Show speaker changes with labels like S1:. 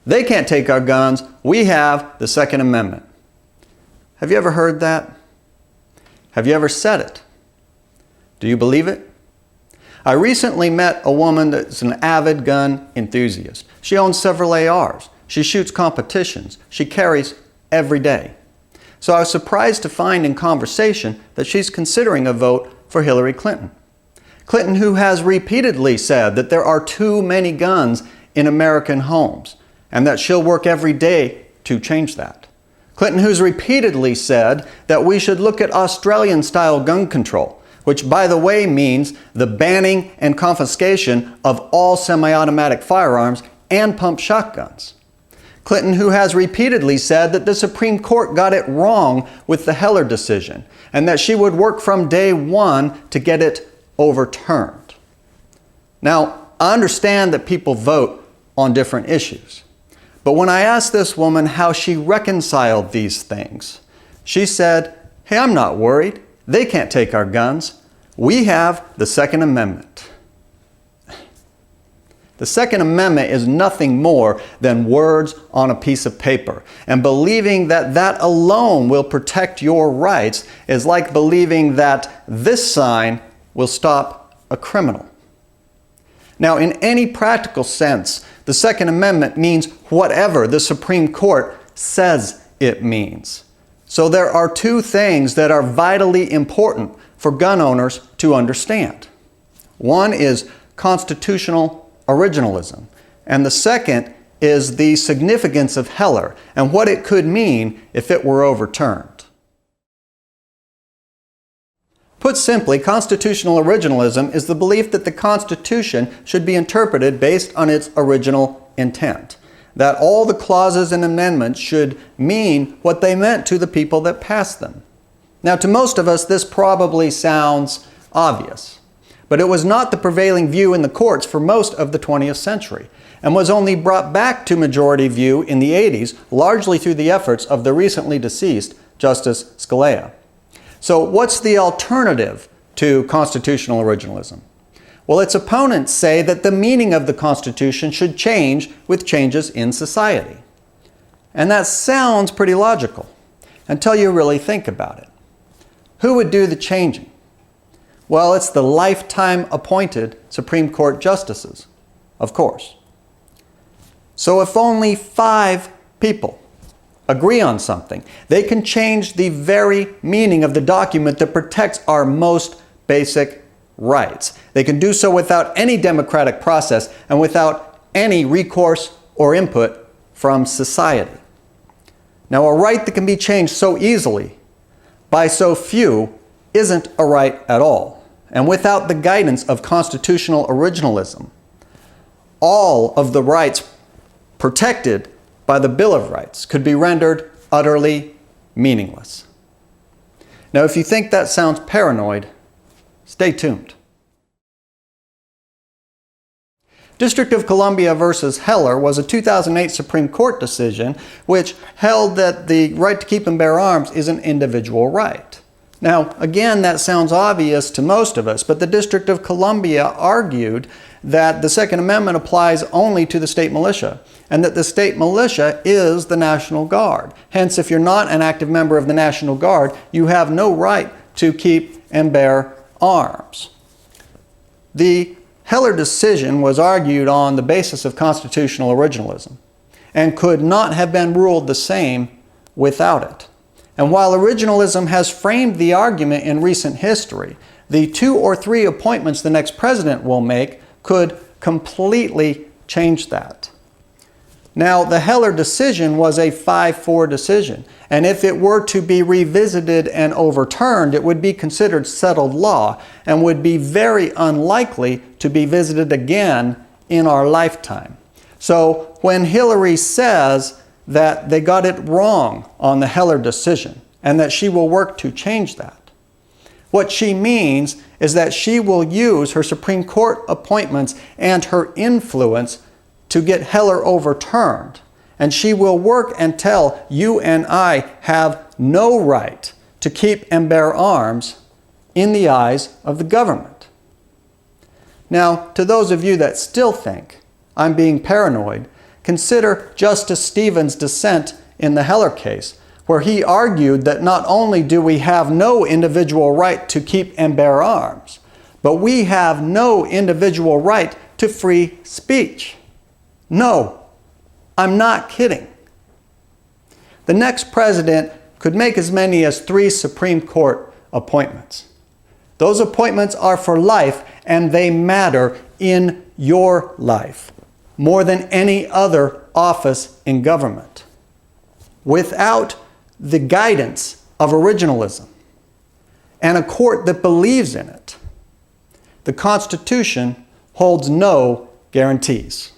S1: They can't take our guns. We have the Second Amendment. Have you ever heard that? Have you ever said it? Do you believe it? I recently met a woman that's an avid gun enthusiast. She owns several ARs. She shoots competitions. She carries every day. So I was surprised to find in conversation that she's considering a vote for Hillary Clinton. Clinton, who has repeatedly said that there are too many guns in American homes and that she'll work every day to change that. Clinton, who's repeatedly said that we should look at Australian-style gun control, which, by the way, means the banning and confiscation of all semi-automatic firearms and pump shotguns. Clinton, who has repeatedly said that the Supreme Court got it wrong with the Heller decision and that she would work from day one to get it overturned. Now, I understand that people vote on different issues, but when I asked this woman how she reconciled these things, she said, "Hey, I'm not worried. They can't take our guns. We have the Second Amendment." The Second Amendment is nothing more than words on a piece of paper. And believing that that alone will protect your rights is like believing that this sign will stop a criminal. Now, in any practical sense, the Second Amendment means whatever the Supreme Court says it means. So there are two things that are vitally important for gun owners to understand. One is constitutional originalism, and the second is the significance of Heller and what it could mean if it were overturned. Put simply, constitutional originalism is the belief that the Constitution should be interpreted based on its original intent, that all the clauses and amendments should mean what they meant to the people that passed them. Now, to most of us, this probably sounds obvious, but it was not the prevailing view in the courts for most of the 20th century, and was only brought back to majority view in the 80s, largely through the efforts of the recently deceased Justice Scalia. So what's the alternative to constitutional originalism? Well, its opponents say that the meaning of the Constitution should change with changes in society. And that sounds pretty logical until you really think about it. Who would do the changing? Well, it's the lifetime appointed Supreme Court justices, of course. So if only 5 people agree on something, they can change the very meaning of the document that protects our most basic rights. They can do so without any democratic process and without any recourse or input from society. Now, a right that can be changed so easily by so few isn't a right at all. And without the guidance of constitutional originalism, all of the rights protected by the Bill of Rights could be rendered utterly meaningless. Now, if you think that sounds paranoid, stay tuned. District of Columbia versus Heller was a 2008 Supreme Court decision which held that the right to keep and bear arms is an individual right. Now, again, that sounds obvious to most of us, but the District of Columbia argued that the Second Amendment applies only to the state militia, and that the state militia is the National Guard. Hence, if you're not an active member of the National Guard, you have no right to keep and bear arms. The Heller decision was argued on the basis of constitutional originalism and could not have been ruled the same without it. And while originalism has framed the argument in recent history, the 2 or 3 appointments the next president will make could completely change that. Now, the Heller decision was a 5-4 decision, and if it were to be revisited and overturned, it would be considered settled law and would be very unlikely to be visited again in our lifetime. So when Hillary says that they got it wrong on the Heller decision and that she will work to change that, what she means is that she will use her Supreme Court appointments and her influence to get Heller overturned. And she will work until you and I have no right to keep and bear arms in the eyes of the government. Now, to those of you that still think I'm being paranoid, Consider Justice Stevens' dissent in the Heller case, where he argued that not only do we have no individual right to keep and bear arms, but we have no individual right to free speech. No, I'm not kidding. The next president could make as many as 3 Supreme Court appointments. Those appointments are for life, and they matter in your life more than any other office in government. Without the guidance of originalism and a court that believes in it, the Constitution holds no guarantees.